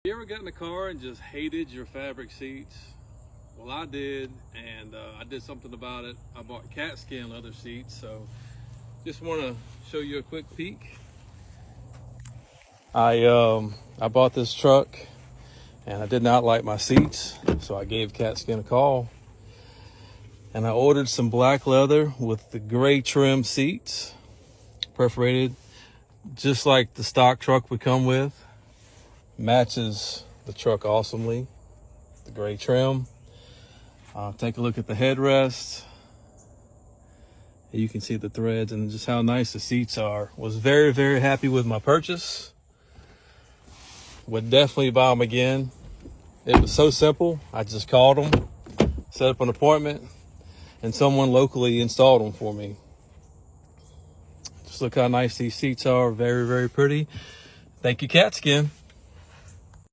You ever got in the car and just hated your fabric seats? Well, I did, and I did something about it. I bought Katzkin leather seats, so just want to show you a quick peek. I bought this truck, and I did not like my seats, so I gave Katzkin a call, and I ordered some black leather with the gray trim seats, perforated, just like the stock truck would come with. Matches the truck awesomely, the gray trim. Take a look at the headrest. You can see the threads and just how nice the seats are. Was very, very happy with my purchase. Would definitely buy them again. It was so simple. I just called them, set up an appointment, and someone locally installed them for me. Just look how nice these seats are. Very, very pretty. Thank you, Katzkin.